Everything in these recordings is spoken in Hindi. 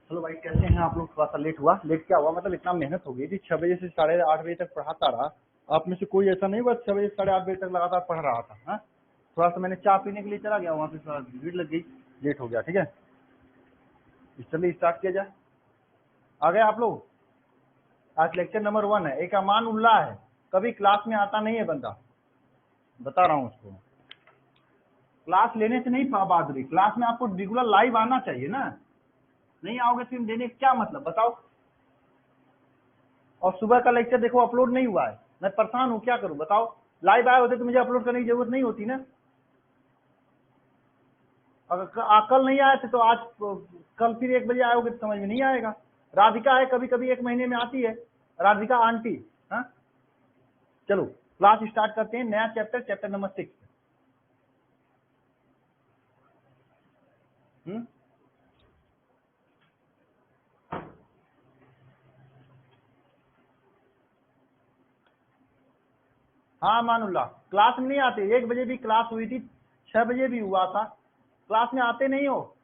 हेलो भाई, कैसे हैं आप लोग? थोड़ा सा लेट हुआ। लेट क्या हुआ मतलब इतना मेहनत हो गई थी। 6 बजे से 8:30 बजे तक पढ़ाता रहा। आप में से कोई ऐसा नहीं हुआ 6 बजे से 8:30 बजे तक लगातार पढ़ रहा था? हाँ, थोड़ा सा मैंने चाय पीने के लिए चला गया, वहाँ पे थोड़ा भीड़ लग गई, लेट हो गया। ठीक है, चलिए स्टार्ट किया जाए। आ गए आप लोग? आज लेक्चर नंबर 1 है। एक अमान उल्लाह है, कभी क्लास में आता नहीं है बंदा, बता रहा हूँ उसको। क्लास लेने से नहीं बहादुरी, क्लास में आपको रेगुलर लाइव आना चाहिए ना। नहीं आओगे फिर देने का क्या मतलब, बताओ। और सुबह का लेक्चर देखो अपलोड नहीं हुआ है, मैं परेशान हूँ, क्या करूँ बताओ। लाइव आए होते तो मुझे अपलोड करने की जरूरत नहीं होती ना। अगर कल नहीं आए थे तो आज कल फिर 1 बजे आओगे तो समझ में नहीं आएगा। राधिका है, कभी कभी 1 महीने में आती है, राधिका आंटी। हाँ, चलो क्लास स्टार्ट करते हैं। नया चैप्टर, चैप्टर नंबर 6। हाँ मानुल्लाह, क्लास में नहीं आते। 1 बजे भी क्लास हुई थी, 6 बजे भी हुआ था, क्लास में आते नहीं हो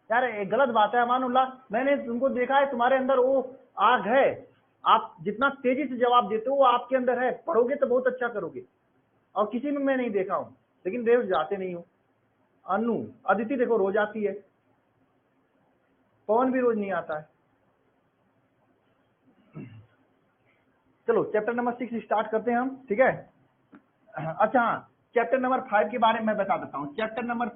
यार। ये गलत बात है अमानुल्लाह। मैंने तुमको देखा है, तुम्हारे अंदर वो आग है। आप जितना तेजी से जवाब देते हो वो आपके अंदर है। पढ़ोगे तो बहुत अच्छा करोगे, और किसी में मैं नहीं देखा हूँ, लेकिन रोज जाते नहीं हो। अनु, अदिति देखो रोज आती है, पवन भी रोज नहीं आता है। चलो चैप्टर नंबर 6 स्टार्ट करते हैं हम, ठीक है। अच्छा हाँ, चैप्टर नंबर 5 के बारे में मैं बता देता हूँ। चैप्टर नंबर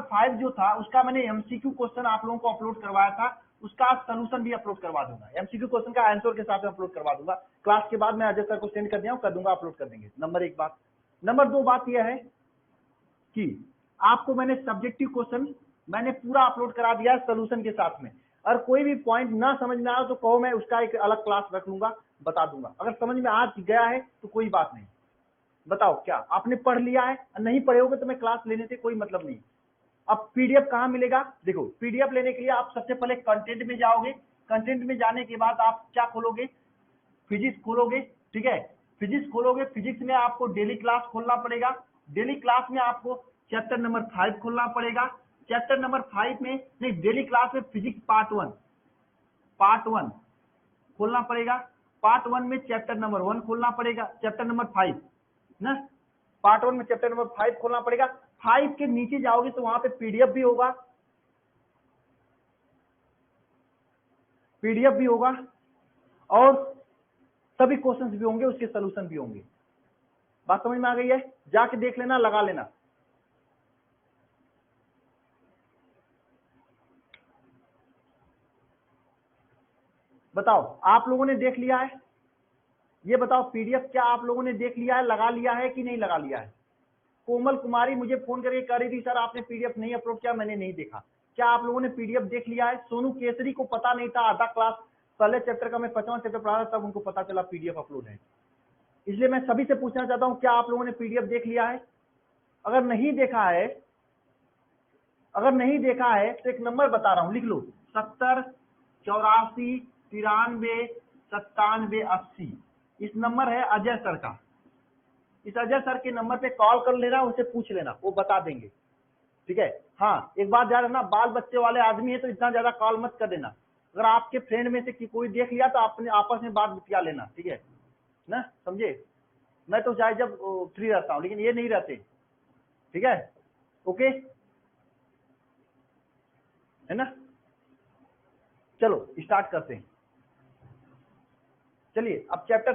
5 जो था उसका मैंने एमसीक्यू क्वेश्चन आप लोगों को अपलोड करवाया था, उसका सोल्यूशन भी अपलोड करवा दूंगा। एमसीक्यू क्वेश्चन का आंसर के साथ अपलोड करवा दूंगा। क्लास के बाद मैं अजय सर को सेंड कर दूंगा, अपलोड कर देंगे। नंबर 1 बात। नंबर 2 बात यह है कि आपको मैंने सब्जेक्टिव क्वेश्चन मैंने पूरा अपलोड करा दिया है सोल्यूशन के साथ में। अगर कोई भी पॉइंट ना समझ में आया तो कहो, मैं उसका एक अलग क्लास रख लूंगा, बता दूंगा। अगर समझ में आ गया है तो कोई बात नहीं। बताओ, क्या आपने पढ़ लिया है? नहीं पढ़े होगे तो मैं क्लास लेने से कोई मतलब नहीं। अब पीडीएफ कहाँ मिलेगा? देखो, पीडीएफ लेने के लिए आप सबसे पहले कंटेंट में जाओगे। कंटेंट में जाने के बाद आप क्या खोलोगे? फिजिक्स खोलोगे, ठीक है। फिजिक्स खोलोगे, फिजिक्स में आपको डेली क्लास खोलना पड़ेगा। डेली क्लास में आपको चैप्टर नंबर 5 खोलना पड़ेगा। चैप्टर नंबर 5 में नहीं, डेली क्लास में फिजिक्स पार्ट 1 खोलना पड़ेगा। पार्ट 1 में चैप्टर नंबर 1 खोलना पड़ेगा, चैप्टर नंबर 5 ना। पार्ट 1 में चैप्टर नंबर 5 खोलना पड़ेगा। 5 के नीचे जाओगे तो वहां पे पीडीएफ भी होगा, और सभी क्वेश्चंस भी होंगे, उसके सॉल्यूशन भी होंगे। बात समझ में आ गई है? जाके देख लेना, लगा लेना। बताओ, आप लोगों ने देख लिया है? ये बताओ, पीडीएफ क्या आप लोगों ने देख लिया है, लगा लिया है कि नहीं लगा लिया है? कोमल कुमारी मुझे फोन करके कह रही थी, सर आपने पीडीएफ नहीं अपलोड किया। मैंने नहीं देखा। क्या आप लोगों ने पीडीएफ देख लिया है? सोनू केसरी को पता नहीं था, आधा क्लास पहले चैप्टर का मैं 5वां चैप्टर पढ़ा था, तब उनको पता चला पीडीएफ अपलोड है। इसलिए मैं सभी से पूछना चाहता हूं, क्या आप लोगों ने पीडीएफ देख लिया है? अगर नहीं देखा है तो एक नंबर बता रहा हूं, लिख लो। 70 84 93 97 80। इस नंबर है अजय सर का। इस अजय सर के नंबर पे कॉल कर लेना, उनसे पूछ लेना, वो बता देंगे, ठीक है। हाँ, एक बात याद रखना, बाल बच्चे वाले आदमी है तो इतना ज्यादा कॉल मत कर देना। अगर आपके फ्रेंड में से कोई देख लिया तो अपने आपस में बात बतिया लेना, ठीक है ना, समझे। मैं तो चाहे जब फ्री रहता हूँ, लेकिन ये नहीं रहते, ठीक है। ओके है ना। चलो स्टार्ट करते हैं। चलिए अब चैप्टर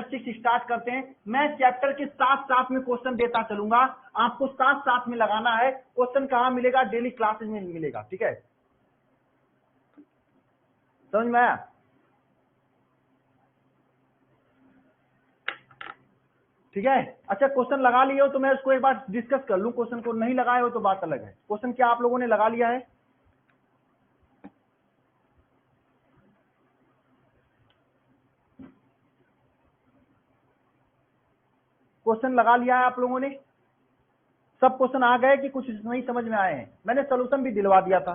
6 स्टार्ट करते हैं। मैं चैप्टर के साथ साथ में क्वेश्चन देता चलूंगा, आपको साथ साथ में लगाना है। क्वेश्चन कहाँ मिलेगा? डेली क्लासेस में मिलेगा, ठीक है। समझ में आया? ठीक है। अच्छा, क्वेश्चन लगा लिए हो तो मैं उसको एक बार डिस्कस कर लूं। क्वेश्चन को नहीं लगाए हो तो बात अलग है। क्वेश्चन क्या आप लोगों ने लगा लिया है? क्वेश्चन लगा लिया है आप लोगों ने? सब क्वेश्चन आ गए कि कुछ नहीं समझ में आए हैं? मैंने सोल्यूशन भी दिलवा दिया था।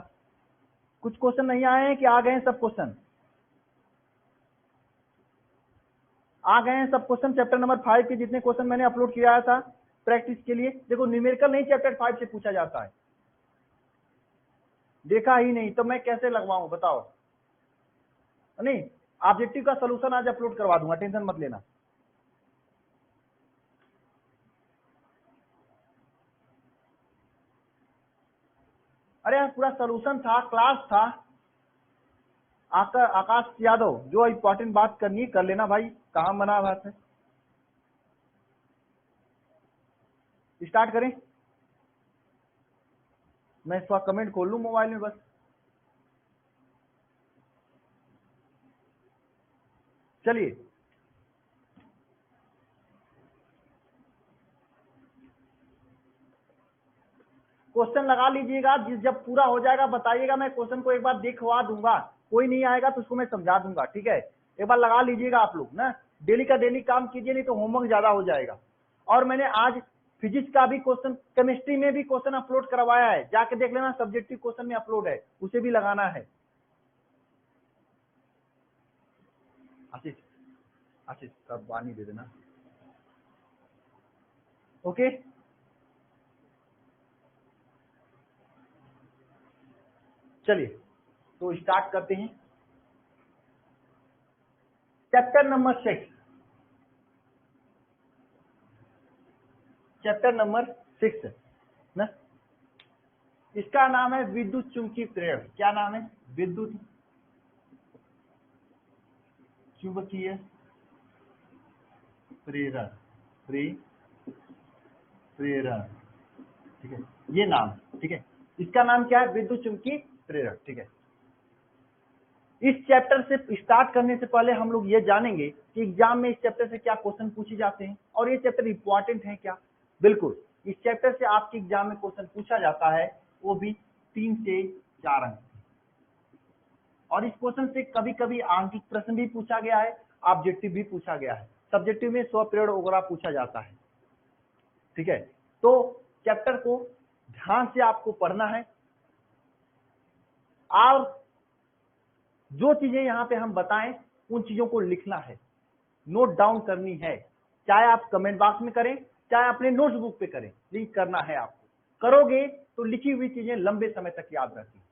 कुछ क्वेश्चन नहीं आए हैं कि आ गए हैं सब क्वेश्चन? आ गए हैं सब क्वेश्चन। चैप्टर नंबर 5 के जितने क्वेश्चन मैंने अपलोड किया था प्रैक्टिस के लिए। देखो, न्यूमेरिकल नहीं चैप्टर 5 से पूछा जाता है, देखा ही नहीं तो मैं कैसे लगवाऊं बताओ। नहीं, ऑब्जेक्टिव का सोल्यूशन आज अपलोड करवा दूंगा, टेंशन मत लेना। अरे यार पूरा सोल्यूशन था, क्लास था। आकाश यादव, जो इंपॉर्टेंट बात करनी है कर लेना भाई, कहाँ मना बात है। स्टार्ट करें, मैं इसका कमेंट खोल लूं मोबाइल में बस। चलिए, क्वेश्चन लगा लीजिएगा, जब पूरा हो जाएगा बताइएगा, मैं क्वेश्चन को एक बार देखवा दूंगा, कोई नहीं आएगा तो उसको मैं समझा दूंगा, ठीक है। एक बार लगा लीजिएगा आप लोग ना, डेली का डेली काम कीजिए, नहीं तो होमवर्क ज्यादा हो जाएगा। और मैंने आज फिजिक्स का भी क्वेश्चन, केमिस्ट्री में भी क्वेश्चन अपलोड करवाया है, जाके देख लेना, सब्जेक्टिव क्वेश्चन में अपलोड है, उसे भी लगाना है। आशीष, आशीष सब वानी दे देना, ओके। चलिए तो स्टार्ट करते हैं। चैप्टर नंबर 6, चैप्टर नंबर 6 ना, इसका नाम है विद्युत चुंबकीय प्रेरण। क्या नाम है? विद्युत चुंबकीय प्रेरण, प्रेरण, ठीक है, ये नाम, ठीक है। इसका नाम क्या है? विद्युत चुंबकीय प्रेरण, ठीक है। इस चैप्टर से स्टार्ट करने से पहले हम लोग ये जानेंगे कि एग्जाम में इस चैप्टर से क्या क्वेश्चन पूछे जाते हैं और ये चैप्टर इंपॉर्टेंट है क्या। बिल्कुल, इस चैप्टर से आपके एग्जाम में क्वेश्चन पूछा जाता है, वो भी 3 से 4 अंक। और इस क्वेश्चन से कभी कभी आंकिक प्रश्न भी पूछा गया है, ऑब्जेक्टिव भी पूछा गया है। सब्जेक्टिव में 100 पीरियड वगैरह पूछा जाता है, ठीक है। तो चैप्टर को ध्यान से आपको पढ़ना है और जो चीजें यहाँ पे हम बताएं उन चीजों को लिखना है, नोट डाउन करनी है, चाहे आप कमेंट बॉक्स में करें चाहे अपने नोट्स बुक पे करें, लिंक करना है आपको। करोगे तो लिखी हुई चीजें लंबे समय तक याद रहती है,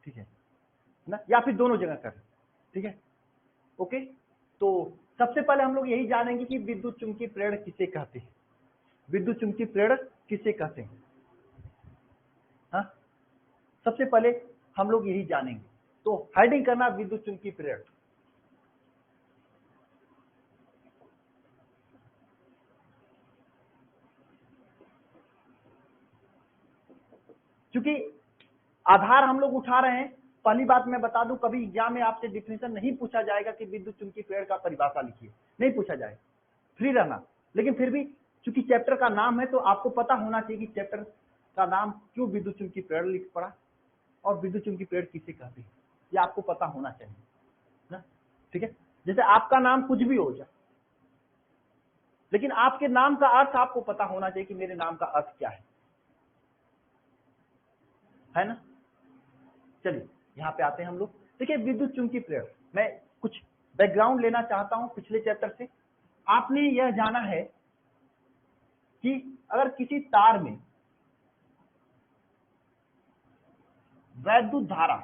ठीक है ना, या फिर दोनों जगह करें, ठीक है, ओके। तो सबसे पहले हम लोग यही जानेंगे कि विद्युत चुंबकीय प्रेरण किसे कहते हैं, विद्युत चुंबकीय प्रेरण किसे कहते हैं। हाँ, सबसे पहले हम लोग यही जानेंगे, तो हेडिंग करना विद्युत चुंबकीय प्रेरण। क्योंकि आधार हम लोग उठा रहे हैं, पहली बात मैं बता दूं, कभी एग्जाम में आपसे डिफिनेशन नहीं पूछा जाएगा कि विद्युत चुंबकीय प्रेरण का परिभाषा लिखिए, नहीं पूछा जाएगा, फ्री रहना। लेकिन फिर भी चूंकि चैप्टर का नाम है तो आपको पता होना चाहिए कि चैप्टर का नाम क्यों विद्युत चुंबकीय प्रेरण लिख पड़ा और विद्युत चुंबकीय प्रेरण किसे कहते हैं, ये आपको पता होना चाहिए ना, ठीक है। जैसे आपका नाम कुछ भी हो जाए, लेकिन आपके नाम का अर्थ आपको पता होना चाहिए कि मेरे नाम का अर्थ क्या है ना। चलिए यहाँ पे आते हैं हम लोग। देखिए विद्युत चुंबकीय प्रेरण, मैं कुछ बैकग्राउंड लेना चाहता हूं पिछले चैप्टर से। आपने यह जाना है कि अगर किसी तार में वैद्युत धारा,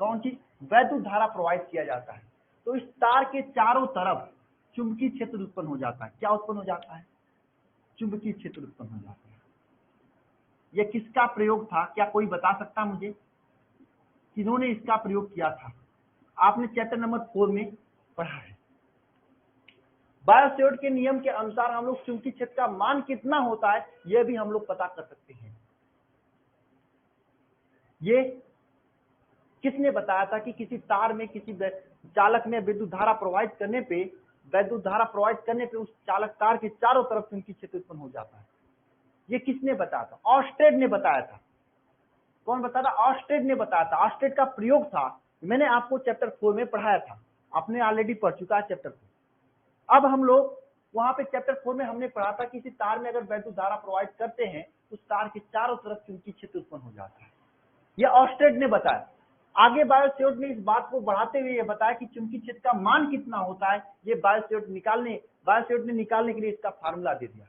कौन सी वैद्युत धारा प्रवाहित किया जाता है, तो इस तार के चारों तरफ चुंबकीय क्षेत्र उत्पन्न हो जाता है। क्या उत्पन्न हो जाता है? चुंबकीय क्षेत्र उत्पन्न हो जाता है। यह किसका प्रयोग था? क्या कोई बता सकता मुझे किन्होंने इसका प्रयोग किया था? आपने चैप्टर नंबर 4 में पढ़ा है। बायोसेवर्ट के नियम के अनुसार हम लोग चुंबकीय क्षेत्र का मान कितना होता है यह भी हम लोग पता कर सकते हैं। ये किसने बताया था कि किसी तार में किसी चालक में विद्युत धारा प्रवाहित करने पे, वैद्युत धारा प्रवाहित करने पे उस चालक तार के चारों तरफ चुंबकीय क्षेत्र उत्पन्न हो जाता है? ये किसने बताया था? ऑस्टेड ने बताया था। कौन बताया था? ऑस्टेड ने बताया था। ऑस्टेड का प्रयोग था, मैंने आपको चैप्टर 4 में पढ़ाया था, आपने ऑलरेडी पढ़ चुका है चैप्टर 4। अब हम लोग वहां पे चैप्टर 4 में हमने पढ़ा था कि किसी तार में अगर वैद्युत धारा प्रवाहित करते हैं उस तार के चारों तरफ चुंबकीय क्षेत्र उत्पन्न हो जाता है। यह ऑस्टेड ने बताया। आगे बायोसेवर्ट ने इस बात को बढ़ाते हुए यह बताया कि चुंबकीय क्षेत्र का मान कितना होता है, ये बायोसेवर्ट ने निकालने के लिए इसका फार्मूला दे दिया।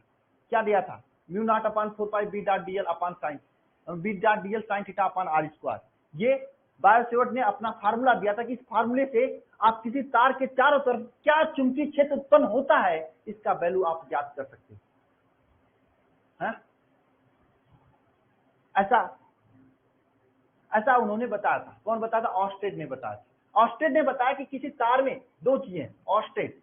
क्या दिया था? Mu naught upon 4 pi B dot d l upon sine B dot d l sine theta upon r square. ये बायोसेवर्ट ने अपना फार्मूला दिया था कि इस फार्मूले से आप किसी तार के चारों तरफ क्या चुंबकीय क्षेत्र उत्पन्न होता है इसका वैल्यू आप ज्ञात कर सकते हैं। ऐसा उन्होंने बताया था। कौन बताया था? ऑस्टेड ने बताया था। ऑस्टेड ने बताया कि किसी तार में दो चीजें, ऑस्टेड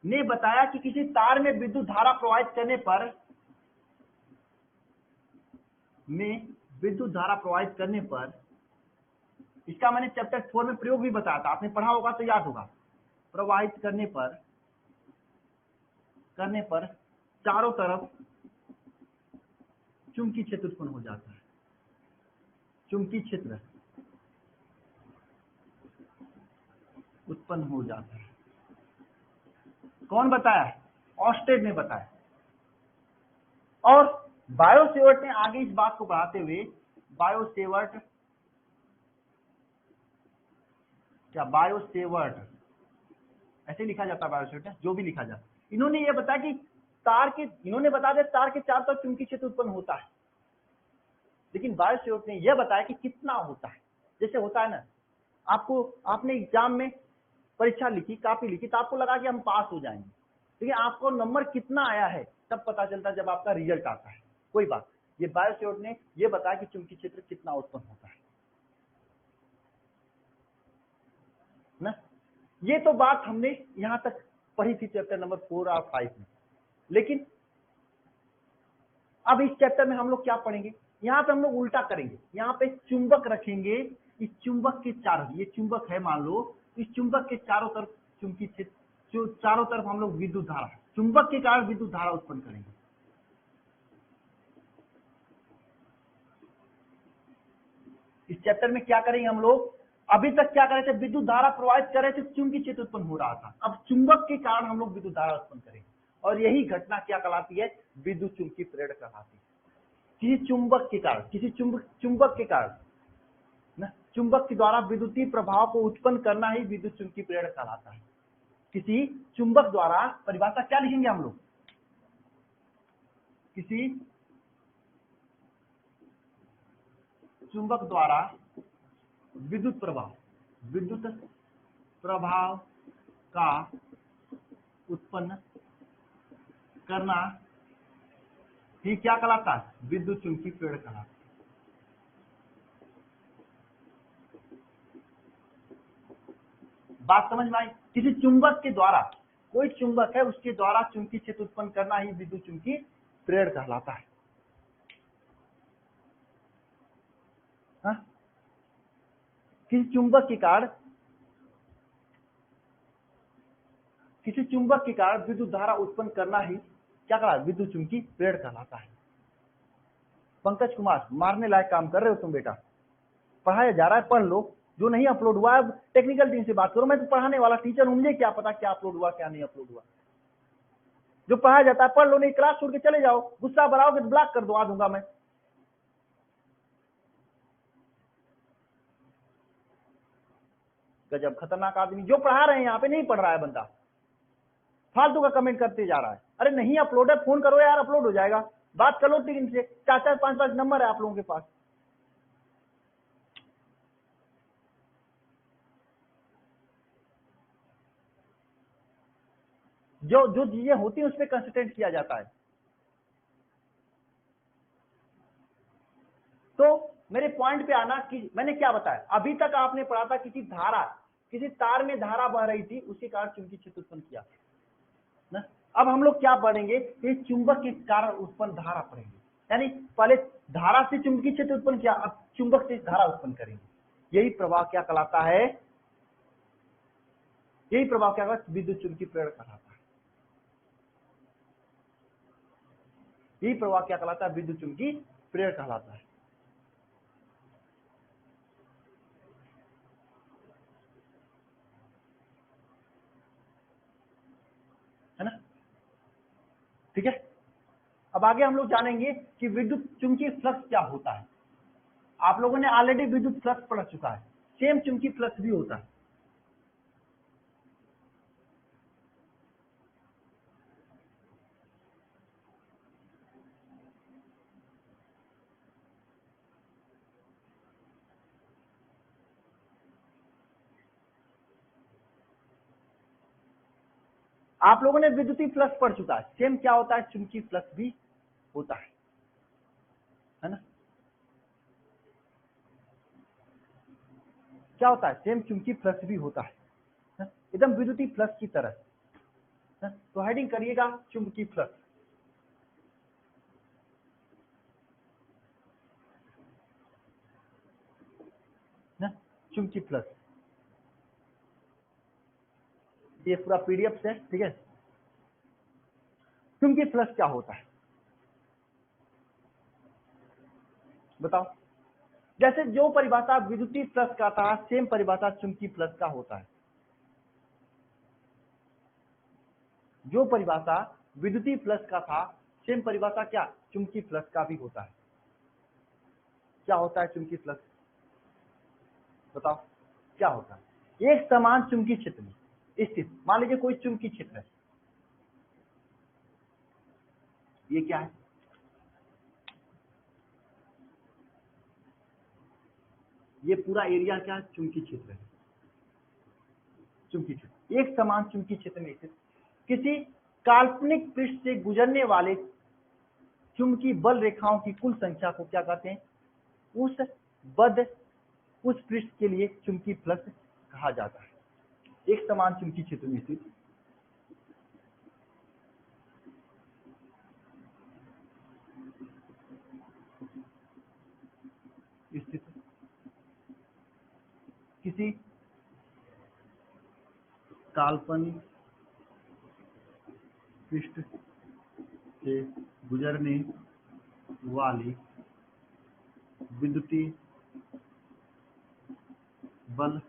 ने बताया कि किसी तार में विद्युत धारा प्रवाहित करने पर इसका मैंने चैप्टर 4 में प्रयोग भी बताया था, आपने पढ़ा होगा तो याद होगा। प्रवाहित करने पर चारों तरफ चुंबकीय क्षेत्र उत्पन्न हो जाता है। चुंबकीय क्षेत्र उत्पन्न हो जाता है। कौन बताया? ऑस्टेड ने बताया। और बायोसेवर्ट ने आगे इस बात को बढ़ाते हुए, बायोसेवर्ट ऐसे लिखा जाता है, बायोसेवर्ट जो भी लिखा जाता, इन्होंने ये बताया कि इन्होंने बता दिया तार के चारों तरफ चुंबकीय क्षेत्र उत्पन्न होता है, लेकिन बायोसेवर्ट ने यह बताया कि कितना होता है। जैसे होता है ना, आपने एग्जाम में परीक्षा लिखी, कॉपी लिखी, तो आपको लगा कि हम पास हो जाएंगे, लेकिन आपको नंबर कितना आया है तब पता चलता है जब आपका रिजल्ट आता है। कोई बात, ये बायोसेवर्ट ने यह बताया कि चुंबकीय क्षेत्र कितना उत्पन्न होता है ना। ये तो बात हमने यहां तक पढ़ी थी चैप्टर नंबर 4 और 5 में। लेकिन अब इस चैप्टर में हम लोग क्या पढ़ेंगे? यहाँ पे हम लोग उल्टा करेंगे। यहाँ पे चुंबक रखेंगे, इस चुंबक के चारों, ये चुंबक है मान लो, इस चुंबक के चारों तरफ चुंबकीय क्षेत्र, जो चारों तरफ हम लोग विद्युत धारा, चुंबक के कारण विद्युत धारा उत्पन्न करेंगे। इस चैप्टर में क्या करेंगे हम लोग? अभी तक क्या कर रहे थे? विद्युत धारा प्रवाहित कर रहे थे, चुंबकीय क्षेत्र उत्पन्न हो रहा था। अब चुंबक के कारण हम लोग विद्युत धारा उत्पन्न करेंगे, और यही घटना क्या कहलाती है? विद्युत चुंबकीय प्रेरण कहलाती है। किसी चुंबक के कारण, चुंबक के द्वारा विद्युतीय प्रभाव को उत्पन्न करना ही विद्युत चुंबकीय प्रेरण कहलाता है। किसी चुंबक द्वारा, परिभाषा क्या लिखेंगे हम लोग? किसी चुंबक द्वारा विद्युत प्रभाव का उत्पन्न करना ही क्या कहलाता है? विद्युत चुंबकीय प्रेरण कहलाता है। बात समझ में आई? किसी चुंबक के द्वारा, कोई चुंबक है उसके द्वारा चुंबकीय क्षेत्र उत्पन्न करना ही विद्युत चुंबकीय प्रेरण कहलाता है। किसी चुंबक के कारण विद्युत धारा उत्पन्न करना ही क्या कहलाता है? विद्युत चुंबकीय प्रेरण कहलाता है। पंकज कुमार, मारने लायक काम कर रहे हो तुम बेटा। पढ़ाया जा रहा है, पढ़ लो। जो नहीं अपलोड हुआ है टेक्निकल टीम से बात करो, मैं तो पढ़ाने वाला टीचर हूं, मुझे क्या पता क्या अपलोड हुआ क्या नहीं अपलोड हुआ। जो पढ़ाया जाता है पढ़ लो, नहीं क्लास छोड़ के चले जाओ। गुस्सा बढ़ाओगे तो ब्लॉक कर दो, दूंगा मैं। गजब खतरनाक आदमी, जो पढ़ा रहे हैं यहाँ पे नहीं पढ़ रहा है बंदा, फालतू का कमेंट करते जा रहा है। अरे नहीं अपलोड है, फोन करो यार, अपलोड हो जाएगा। बात करो टीम से, 4-4 5-5 नंबर है आप लोगों के पास। जो चीजें होती है उस पर कंसंट्रेट किया जाता है। तो मेरे पॉइंट पे आना कि मैंने क्या बताया, अभी तक आपने पढ़ा था किसी तार में धारा बह रही थी, उसी कारण चुंबकीय क्षेत्र उत्पन्न किया ना। अब हम लोग क्या पढ़ेंगे? कि चुंबक के कारण उत्पन्न धारा पढ़ेंगे, यानी पहले धारा से चुंबकीय क्षेत्र उत्पन्न किया, अब चुंबक से धारा उत्पन्न करेंगे। यही प्रभाव क्या कहलाता है? विद्युत चुंबकीय प्रेरण कहलाता है। यही प्रभाव क्या कहलाता है? विद्युत चुंबकीय प्रेरण कहलाता है। है ना? ठीक है, अब आगे हम लोग जानेंगे कि विद्युत चुंबकीय फ्लक्स क्या होता है। आप लोगों ने ऑलरेडी विद्युत फ्लक्स पढ़ चुका है, सेम चुंबकीय फ्लक्स भी होता है। आप लोगों ने विद्युतीय फ्लक्स पढ़ चुका है, सेम क्या होता है, चुंबकीय फ्लक्स भी होता है ना। क्या होता है, सेम चुंबकीय फ्लक्स भी होता है एकदम विद्युतीय फ्लक्स की तरह तो हेडिंग करिएगा चुंबकीय फ्लक्स। चुंबकीय फ्लक्स, ये पूरा पीडीएफ है, ठीक है। चुंबकीय फ्लक्स क्या होता है बताओ। जैसे जो परिभाषा विद्युतीय फ्लक्स का था, सेम परिभाषा चुंबकीय फ्लक्स का होता है। जो परिभाषा विद्युतीय फ्लक्स का था, सेम परिभाषा क्या चुंबकीय फ्लक्स का भी होता है। क्या होता है चुंबकीय फ्लक्स बताओ, क्या होता है। एक समान चुंबकीय क्षेत्र में स्थित, मान लीजिए कोई चुंबकीय क्षेत्र है, ये क्या है, ये पूरा एरिया क्या है, चुंबकीय क्षेत्र है। चुंबकीय क्षेत्र, एक समान चुंबकीय क्षेत्र में स्थित किसी काल्पनिक पृष्ठ से गुजरने वाले चुंबकीय बल रेखाओं की कुल संख्या को क्या कहते हैं, उस पृष्ठ के लिए चुंबकीय फ्लक्स कहा जाता है। एक समान चुंबकीय क्षेत्र में स्थित किसी काल्पनिक पृष्ठ से गुजरने वाली विद्युतीय बल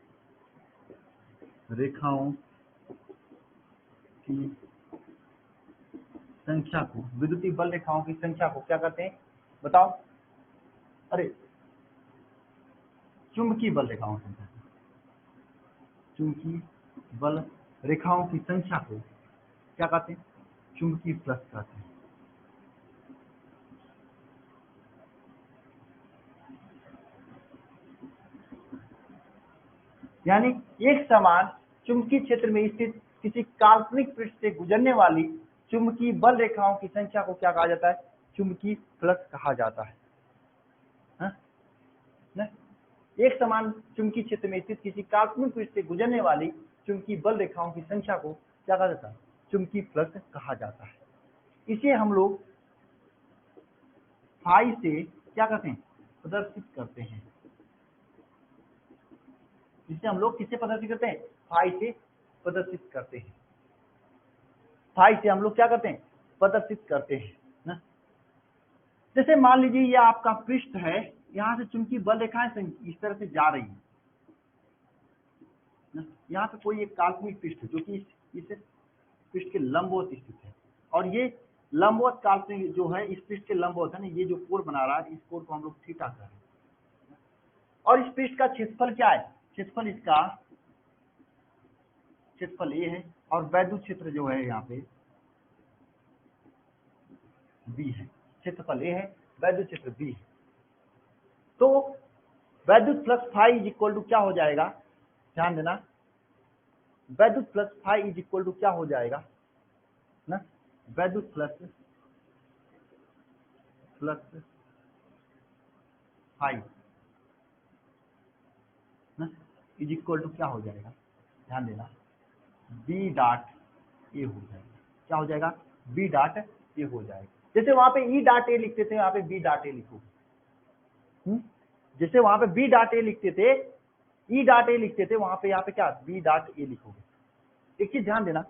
रेखाओं की संख्या को, विद्युतीय बल रेखाओं की संख्या को क्या कहते हैं बताओ। अरे चुंबकीय बल रेखाओं की संख्या, चुंबकीय बल रेखाओं की संख्या को क्या कहते हैं, चुंबकीय फ्लक्स कहते हैं। यानी एक समान चुंबकीय क्षेत्र में स्थित किसी काल्पनिक पृष्ठ से गुजरने वाली चुंबकीय बल रेखाओं की संख्या को क्या कहा जाता है, चुंबकीय फ्लक्स कहा जाता है। एक समान चुंबकीय क्षेत्र में स्थित किसी काल्पनिक पृष्ठ से गुजरने वाली चुंबकीय बल रेखाओं की संख्या को क्या कहा जाता है, चुंबकीय फ्लक्स कहा जाता है। इसे हम लोग फाई से क्या कहते हैं, प्रदर्शित करते हैं। इसे हम लोग किससे प्रदर्शित करते हैं, फाई से प्रदर्शित करते हैं। फाई से हम लोग क्या करते हैं, प्रदर्शित करते हैं ना। जैसे मान लीजिए ये आपका पृष्ठ है, यहाँ से चुंबकीय बल रेखाएं इस तरह से जा रही है ना। यहाँ पे कोई एक काल्पनिक पृष्ठ जो कि इस पृष्ठ के लंबवत स्थित है, और ये लंबवत काल्पनिक जो है इस पृष्ठ के लंबवत है ना, ये जो कोण बना रहा है, इस कोण को हम लोग थीटा कह रहे हैं। और इस पृष्ठ का क्षेत्रफल क्या है, क्षेत्रफल इसका क्षेत्रफल ए है, और वैद्युत क्षेत्र जो है यहाँ पे बी है। क्षेत्रफल ए है, वैद्युत क्षेत्र बी है। तो वैद्युत flux phi is equal to क्या हो जाएगा, ध्यान देना, वैद्युत flux phi is equal to क्या हो जाएगा ना, वैद्युत फ्लक्स फाई ना इज इक्वल टू क्या हो जाएगा, ध्यान देना, बी डॉट ए हो जाएगा। क्या हो जाएगा, बी डॉट ए हो जाएगा। जैसे वहां पे ई डॉट ए लिखते थे, यहाँ पे बी डॉट ए लिखोगे। जैसे वहां पे बी डॉट ए लिखते थे, ई डॉट ए लिखते थे, वहां पे यहाँ पे क्या बी डॉट ए लिखोगे। एक चीज ध्यान देना,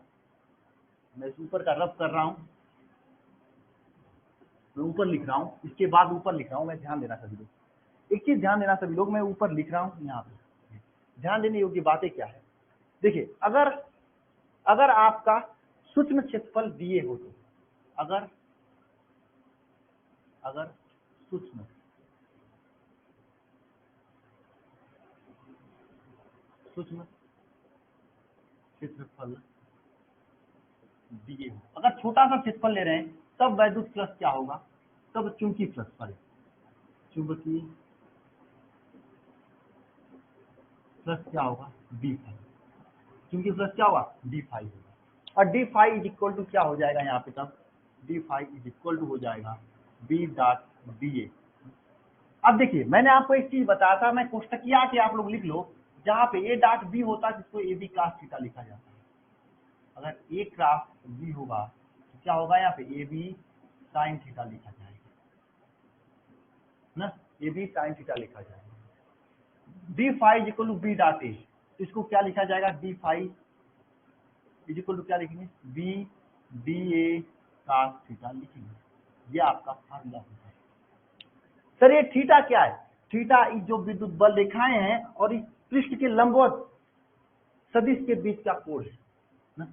मैं इस ऊपर का रब कर रहा हूं, मैं ऊपर लिख रहा हूं, इसके बाद ऊपर लिख रहा हूं, मैं ध्यान देना सभी लोग। एक चीज ध्यान देना सभी लोग, मैं ऊपर लिख रहा हूं, यहाँ पे ध्यान देने योग्य बातें क्या है। देखिए अगर आपका सूक्ष्म क्षेत्रफल दिए हो तो, अगर सूक्ष्म क्षेत्रफल दिए हो, अगर छोटा सा क्षेत्रफल ले रहे हैं, तब वैद्युत फ्लक्स क्या होगा, तब चुंबकीय फ्लक्स पड़ेगा। चुंबकीय फ्लक्स क्या होगा, डी फाई। चुंबकीय फ्लक्स क्या होगा, डी फाई होगा। और d phi is equal to क्या हो जाएगा यहाँ पे, तब d phi is equal to हो जाएगा बी डॉट डी ए। अब देखिए मैंने आपको एक चीज बताया था, मैं कोष्टकिया के आप लोग लिख लो, जहाँ पे ए डॉट बी होता है जिसको ए बी क्रॉस थीटा लिखा जाता है। अगर ए क्रॉस बी होगा तो क्या होगा, यहाँ पे ए बी साइन थीटा लिखा जाएगा ना, ए बी साइन थीटा लिखा जाएगा। D phi is equal to B dot A, तो इसको क्या लिखा जाएगा, d phi is equal to क्या लिखेंगे, B d A cos theta लिखेंगे। ये आपका फार्मूला होता है। सर ये थीटा क्या है, थीटा जो विद्युत बल रेखाएं हैं और इस पृष्ठ के लंबवत सदिश के बीच का कोण है ना।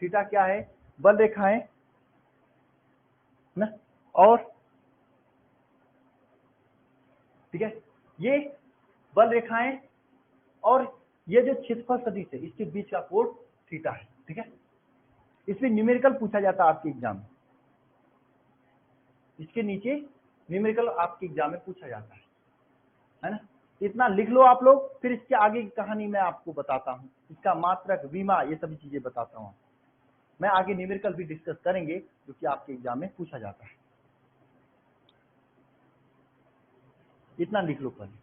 थीटा क्या है, बल रेखाएं ना, और ठीक है ये बल रेखाएं और ये जो क्षेत्रफल सदिश है इसके बीच का कोण थीटा है। ठीक है, इसमें न्यूमेरिकल पूछा जाता है आपके एग्जाम में, इसके नीचे न्यूमेरिकल आपके एग्जाम में पूछा जाता है ना। इतना लिख लो आप लोग, फिर इसके आगे की कहानी मैं आपको बताता हूँ, इसका मात्रक विमा ये सभी चीजें बताता हूँ। मैं आगे न्यूमेरिकल भी डिस्कस करेंगे जो कि आपके एग्जाम में पूछा जाता है। इतना लिख लो पहले।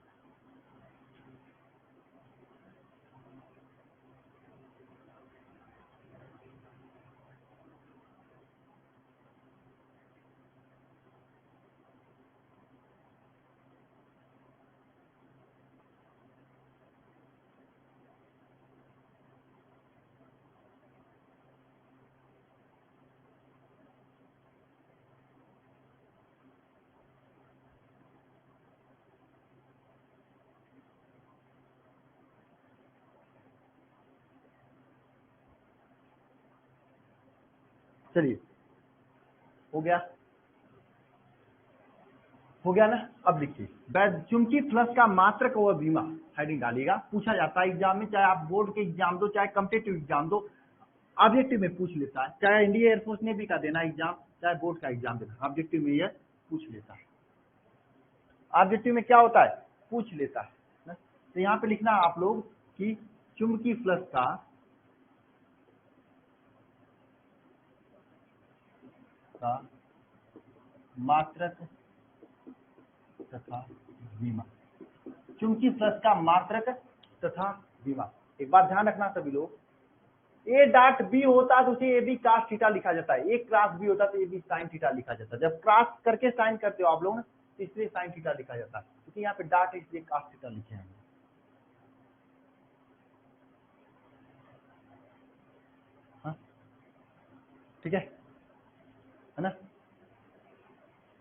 चलिए हो गया ना। अब देखिए चुंबकीय फ्लक्स का मात्रक व विमा हेडिंग डालिएगा, पूछा जाता है एग्जाम में, चाहे आप बोर्ड के एग्जाम दो चाहे कॉम्पिटिटिव एग्जाम दो, ऑब्जेक्टिव में पूछ लेता है, चाहे इंडियन एयरफोर्स नेवी का देना एग्जाम चाहे बोर्ड का एग्जाम देना, ऑब्जेक्टिव में यह पूछ लेता है। ऑब्जेक्टिव में क्या होता है, पूछ लेता है ना। तो यहाँ पे लिखना आप लोग कि चुंबकीय फ्लक्स का मात्रक तथा विमा, चुंबकीय फ्लक्स का मात्रक तथा विमा। एक बात ध्यान रखना सभी लोग, ए डॉट बी होता है तो उसे ए बी cos थीटा लिखा जाता है, ए क्रॉस बी होता है तो ए बी साइन थीटा लिखा जाता है। जब क्रॉस करके साइन करते हो आप लोग तो इसलिए साइन थीटा लिखा जाता है, क्योंकि यहाँ पे डॉट है इसलिए cos थीटा लिखे हैं। हाँ ठीक है ना।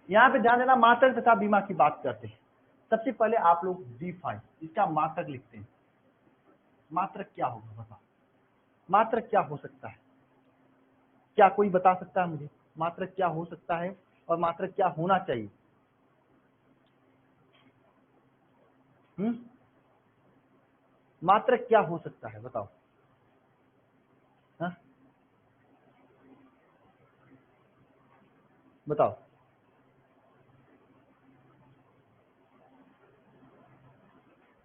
यहाँ पे ध्यान देना, मात्रक तथा बीमा की बात करते हैं। सबसे पहले आप लोग डी फाई इसका मात्रक लिखते हैं। मात्रक क्या होगा बताओ, मात्रक क्या हो सकता है, क्या कोई बता सकता है मुझे मात्रक क्या हो सकता है और मात्रक क्या होना चाहिए। मात्रक क्या हो सकता है बताओ। हाँ बताओ।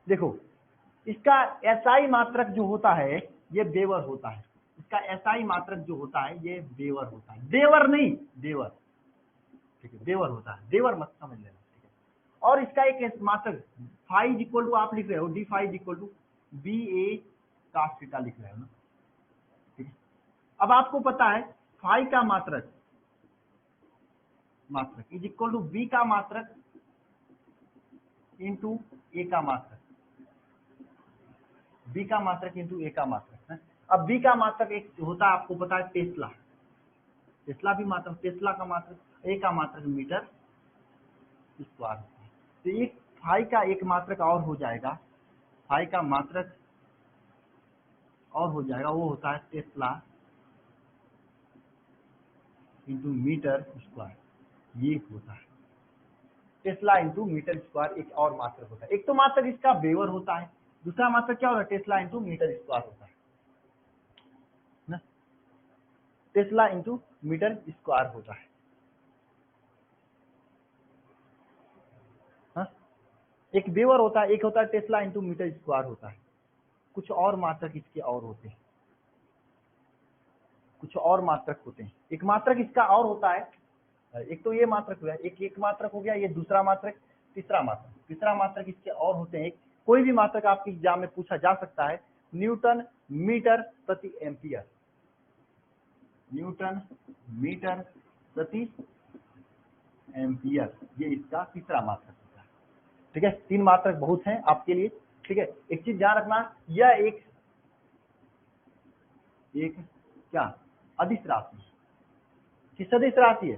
देखो इसका एसआई मात्रक जो होता है ये देवर होता है, इसका एसआई मात्रक जो होता है ये देवर होता है, देवर नहीं देवर, ठीक है देवर होता है, देवर मत समझ लेना, ठीक है। और इसका एक मात्रक फाई इक्वल टू आप लिख रहे हो d phi equal to B A cos theta लिख रहे हो ना, ठीक है। अब आपको पता है फाई का मात्रक इज इक्वल टू बी का मात्रक इंटू ए का मात्रक, बी का मात्रक इंटू ए का मात्रक है। अब बी का मात्रक एक होता है आपको पता है टेस्ला, टेस्ला भी मात्रक, टेस्ला का मात्रक, ए का मात्रक मीटर स्क्वायर होता है। तो एक फाई का एक मात्रक और हो जाएगा, फाई का मात्रक और हो जाएगा, वो होता है टेस्ला इंटू मीटर स्क्वायर, ये होता है टेस्ला इंटू मीटर स्क्वायर। एक और मात्रक होता है, एक तो मात्रक इसका वेवर होता है, दूसरा मात्रक क्या होता है टेस्ला इंटू मीटर स्क्वायर होता है ना, टेस्ला इंटू मीटर स्क्वायर होता है। हाँ एक वेवर होता है, एक होता है टेस्ला इंटू मीटर स्क्वायर होता है, कुछ और मात्रक इसके और होते हैं, कुछ और मात्रक होते हैं। एक मात्रक इसका और होता है, एक तो ये मात्रक हो गया, एक मात्रक हो गया, ये दूसरा मात्रक, तीसरा मात्रक इसके और होते हैं। कोई भी मात्रक आपके एग्जाम में पूछा जा सकता है, न्यूटन मीटर प्रति एम्पियर, न्यूटन मीटर प्रति एम्पियर, ये इसका तीसरा मात्रक होता है। ठीक है, 3 मात्रक बहुत हैं आपके लिए। ठीक है, एक चीज ध्यान रखना, यह एक क्या अदिश राशि है। किस सदिश राशि है?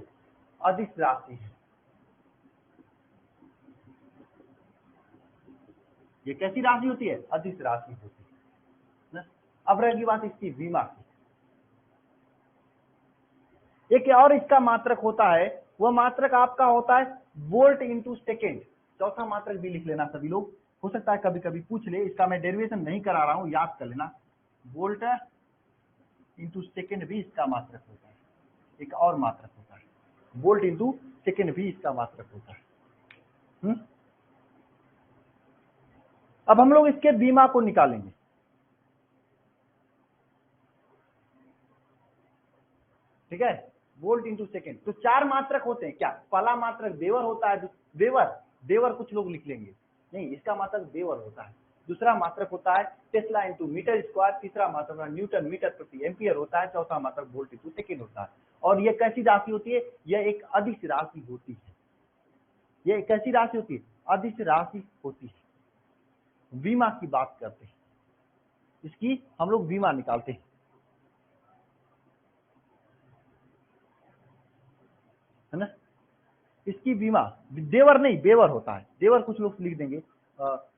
अदिश राशि है। ये कैसी राशि होती है? अदिश राशि होती है। अब रहेगी बात इसकी विमा की। एक और इसका मात्रक होता है, वह मात्रक आपका होता है वोल्ट इंटू सेकेंड। चौथा मात्रक भी लिख लेना सभी लोग, हो सकता है कभी कभी पूछ ले, इसका मैं डेरिवेशन नहीं करा रहा हूं, याद कर लेना। वोल्ट इंटू सेकेंड भी इसका मात्रक होता है, एक और मात्रक होता है। वोल्ट इंटू सेकेंड भी इसका मात्रक होता है। अब हम लोग इसके बीमा को निकालेंगे। ठीक है, वोल्ट इंटू सेकेंड। तो 4 मात्रक होते हैं क्या? पहला मात्रक देवर होता है, देवर कुछ लोग लिख लेंगे, नहीं, इसका मात्रक देवर होता है। दूसरा मात्रक होता है टेस्ला इंटू मीटर स्क्वायर, तीसरा मात्रक न्यूटन मीटर प्रति एम्पियर होता है, चौथा मात्रक वोल्ट इंटू सेकेंड होता है। और यह कैसी राशि होती है? यह एक अदिश राशि होती है। यह कैसी राशि होती है? अदिश राशि होती है। बीमा की बात करते हैं, इसकी हम लोग बीमा निकालते हैं, है ना। इसकी बीमा देवर नहीं बेवर होता है, देवर कुछ लोग लिख देंगे।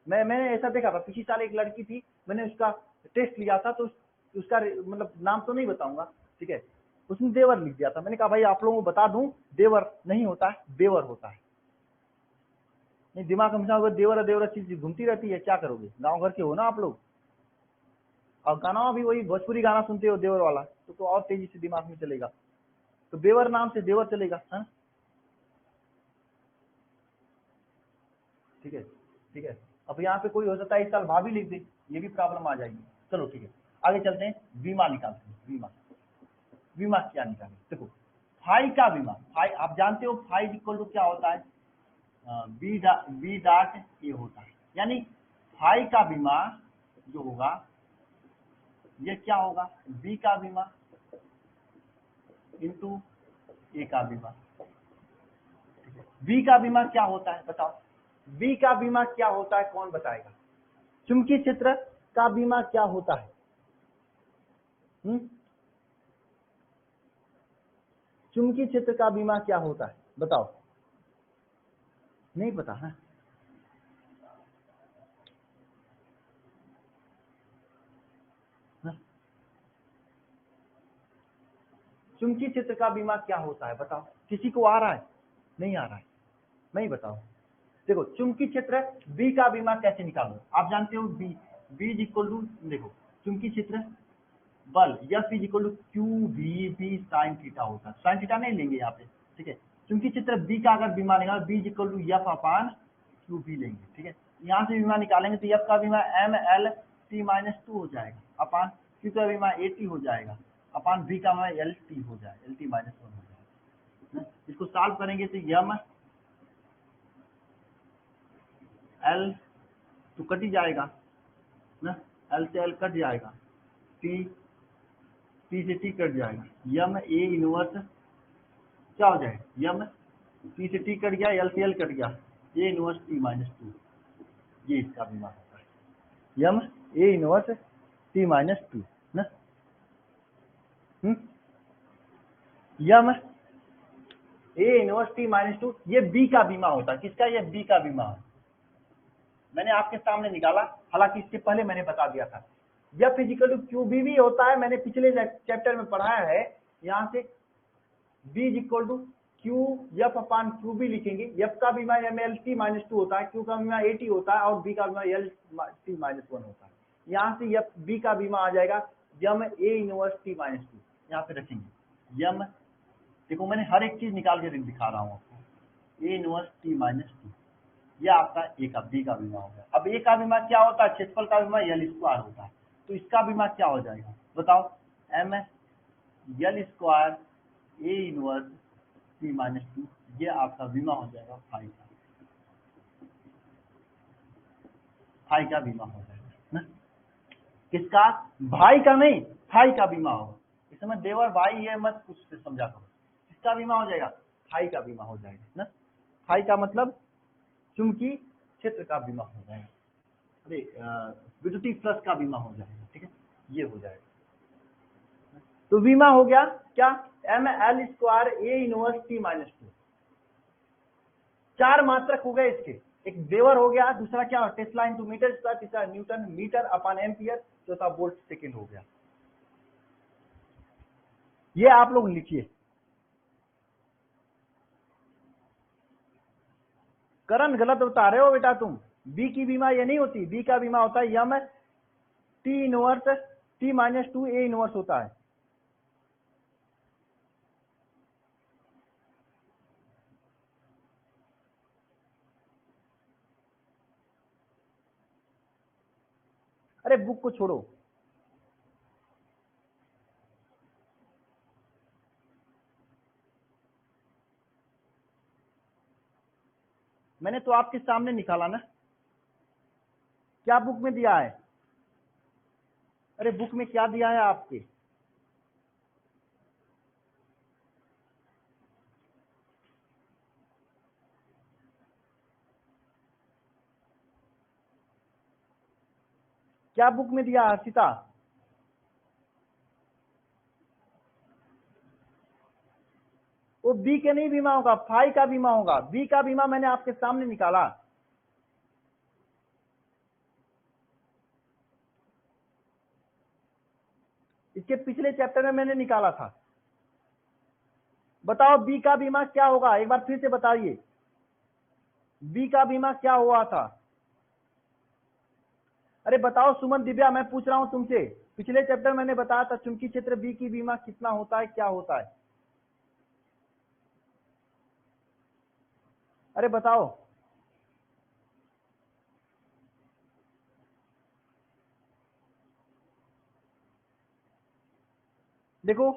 मैंने ऐसा देखा था, पिछली साल एक लड़की थी, मैंने उसका टेस्ट लिया था, तो उसका मतलब नाम तो नहीं बताऊंगा, ठीक है, उसने देवर लिख दिया था। मैंने कहा भाई आप लोगों को बता दूं, देवर नहीं होता है, बेवर होता है। नहीं, दिमाग हमेशा होगा देवर चीज घूमती रहती है, क्या करोगे, गाँव घर के हो ना आप लोग, और गाना भी वही भोजपुरी गाना सुनते हो देवर वाला, तो और तेजी से दिमाग में चलेगा, तो बेवर नाम से देवर चलेगा, है। ठीक है, ठीक है। अब यहाँ पे कोई हो सकता है इस साल भाभी लिख दे, ये भी प्रॉब्लम आ जाएगी। चलो ठीक है, आगे चलते हैं, बीमा निकालते हैं। बीमा क्या निकालें? देखो, फाई का बीमा, फाई आप जानते हो, फाई इक्वल टू क्या होता है? बी डॉट ए होता है। यानी फाई का बीमा जो होगा, ये क्या होगा? बी का बीमा इंटू ए का बीमा। बी का बीमा क्या होता है बताओ? बी का बीमा क्या होता है, कौन बताएगा? चुंबकीय क्षेत्र का बीमा क्या होता है? चुंबकीय क्षेत्र का बीमा क्या होता है बताओ? नहीं पता है? चुंबकीय क्षेत्र का बीमा क्या होता है बताओ? किसी को आ रहा है? नहीं आ रहा है, मैं ही बताओ। देखो, चुंबकीय क्षेत्र बी का बीमा कैसे निकालो? आप जानते हो बी इज इक्वल टू, देखो चुंबकीय क्षेत्र बल F is equal to q B sine theta होता है। साइन थीटा नहीं लेंगे यहाँ पे, ठीक है। चुंबकीय क्षेत्र बी का अगर बीमा निकालो, B is equal to F upon q B लेंगे, ठीक है। यहाँ से बीमा निकालेंगे तो एफ का बीमा एम एल टी माइनस 2 हो जाएगा, अपान क्यू का बीमा ए टी हो जाएगा, अपान बी का बीमा एल टी हो जाएगा, एल टी माइनस 1 हो जाएगा। इसको सॉल्व करेंगे तो एम एल तो कट ही जाएगा ना, एल से एल कट जाएगा, टी से टी कट जाएगा, यम ए इनवर्स क्या हो जाएगा? यम टी से टी कट गया, एल से एल कट गया, ए इनवर्स टी माइनस 2, ये इसका बीमा होता है, यम ए इनवर्स टी माइनस 2 ना। यम ए इनवर्स टी माइनस 2, ये बी का बीमा होता है। किसका? ये बी का बीमा है, मैंने आपके सामने निकाला, हालांकि इससे पहले मैंने बता दिया था। यह फिजिकल टू क्यू बी भी होता है, मैंने पिछले चैप्टर में पढ़ाया है। यहाँ से B is equal to q F upon q B लिखेंगे। एफ का बीमा एम एल टी माइनस 2 होता है, क्यू का बीमा ए टी होता है, और बी का बीमा एल टी माइनस 1 होता है। यहाँ से एफ बी का बीमा आ जाएगा यम ए इनवर्स टी माइनस 2, यहाँ पे रखेंगे यम। देखो मैंने हर एक चीज निकाल के दिखा रहा हूँ आपको, ए इनवर्स टी माइनस 2, यह आपका ए का बी का बीमा होगा। अब ए का बीमा क्या होता है? क्षेत्रफल का बीमा एल स्क्वायर होता है, तो इसका बीमा क्या हो जाएगा बताओ? M L square A inverse T minus two, ये आपका बीमा हो जाएगा फाई का, फाई का बीमा हो जाएगा ना। किसका? भाई का नहीं, फाई का बीमा होगा। इस समय देवर भाई ये मत कुछ से समझा करो। किसका बीमा हो जाएगा? फाई का बीमा हो जाएगा ना। फाई का मतलब चुंबकीय क्षेत्र का बीमा हो जाएगा, अरे विद्युतीय फ्लक्स का बीमा हो जाएगा, ठीक है, ये हो जाएगा। तो बीमा हो गया क्या? M L square A inverse T minus two. चार मात्रक हो गए इसके, एक देवर हो गया, दूसरा क्या? टेस्ला इंटू मीटर स्क्वायर, तीसरा न्यूटन मीटर अपॉन एम्पियर, चौथा वोल्ट सेकेंड हो गया। ये आप लोग लिखिए। करंट गलत बता रहे हो बेटा तुम। बी की बीमा ये नहीं होती, बी का बीमा होता है M T inverse T minus to A inverse होता है। अरे बुक को छोड़ो, मैंने तो आपके सामने निकाला ना। क्या बुक में दिया है? अरे बुक में क्या दिया है आपके? क्या बुक में दिया है हर्षिता? वो बी के नहीं बीमा होगा, फाई का बीमा होगा। बी का बीमा मैंने आपके सामने निकाला। इसके पिछले चैप्टर में मैंने निकाला था। बताओ बी का बीमा क्या होगा, एक बार फिर से बताइए। बी का बीमा क्या हुआ था? अरे बताओ सुमन दिव्या, मैं पूछ रहा हूं तुमसे। पिछले चैप्टर मैंने बताया था चुंबकीय क्षेत्र बी की बीमा कितना होता है, क्या होता है? अरे बताओ। देखो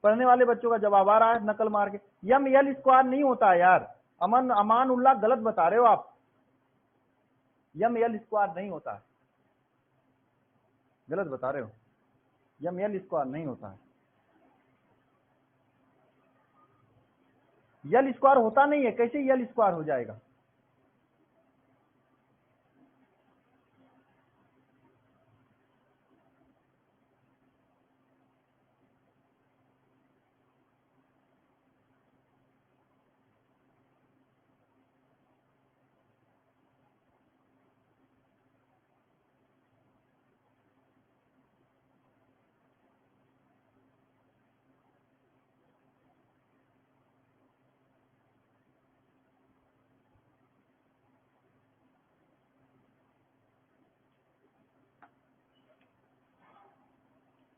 पढ़ने वाले बच्चों का जवाब आ रहा है नकल मार के। यम यल स्क्वायर नहीं होता है यार। अमन अमान उल्लाह गलत बता रहे हो आप। यम यल स्क्वायर नहीं होता है, गलत बता रहे हो। यम यल स्क्वायर नहीं होता है। यल स्क्वायर होता नहीं है, कैसे यल स्क्वायर हो जाएगा?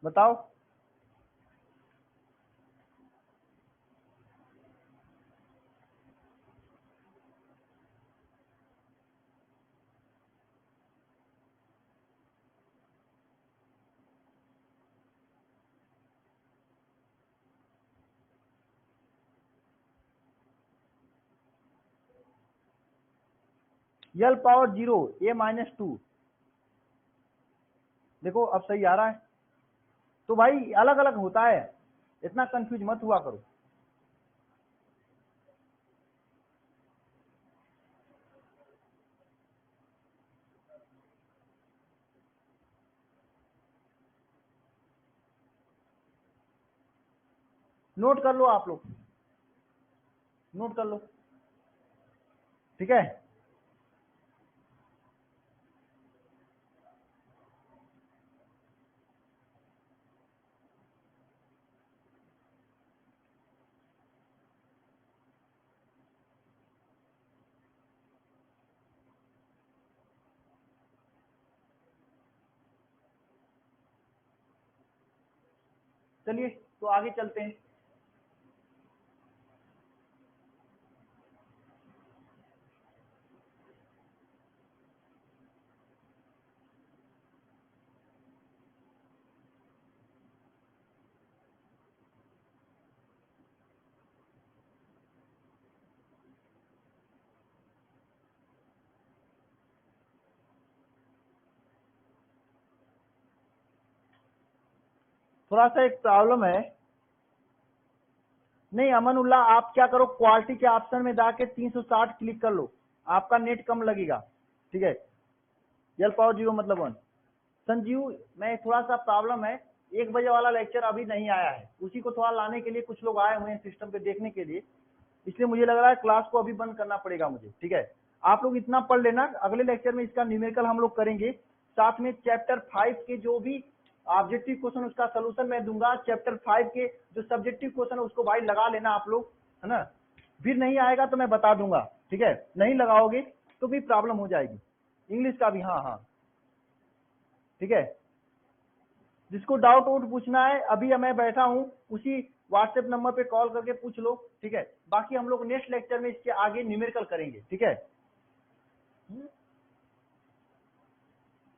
बताओ। यल पावर जीरो ए माइनस टू। देखो अब सही आ रहा है। तो भाई अलग अलग होता है, इतना कंफ्यूज मत हुआ करो। नोट कर लो आप लोग, नोट कर लो, ठीक है। चलिए तो आगे चलते हैं। थोड़ा सा एक प्रॉब्लम है। नहीं अमनुल्लाह, आप क्या करो, क्वालिटी के ऑप्शन में जाके 360 क्लिक कर लो, आपका नेट कम लगेगा। ठीक है, यल पावर 0 मतलब 1। संजीव, मैं थोड़ा सा प्रॉब्लम है, 1 बजे वाला लेक्चर अभी नहीं आया है, उसी को थोड़ा लाने के लिए कुछ लोग आए हुए हैं सिस्टम पे देखने के लिए, इसलिए मुझे लग रहा है क्लास को अभी बंद करना पड़ेगा मुझे। ठीक है, आप लोग इतना पढ़ लेना, अगले लेक्चर में इसका न्यूमेरिकल हम लोग करेंगे, साथ में चैप्टर 5 के जो भी ऑब्जेक्टिव क्वेश्चन उसका सोल्यूशन मैं दूंगा। चैप्टर 5 के जो सब्जेक्टिव क्वेश्चन है उसको भाई लगा लेना आप लोग, है ना। फिर नहीं आएगा तो मैं बता दूंगा, ठीक है, नहीं लगाओगे तो भी प्रॉब्लम हो जाएगी। इंग्लिश का भी, हाँ हाँ, ठीक है। जिसको डाउट वाउट पूछना है, अभी मैं बैठा हूँ, उसी व्हाट्सएप नंबर पे कॉल करके पूछ लो, ठीक है। बाकी हम लोग नेक्स्ट लेक्चर में इसके आगे न्यूमेरिकल करेंगे, ठीक है।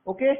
ओके।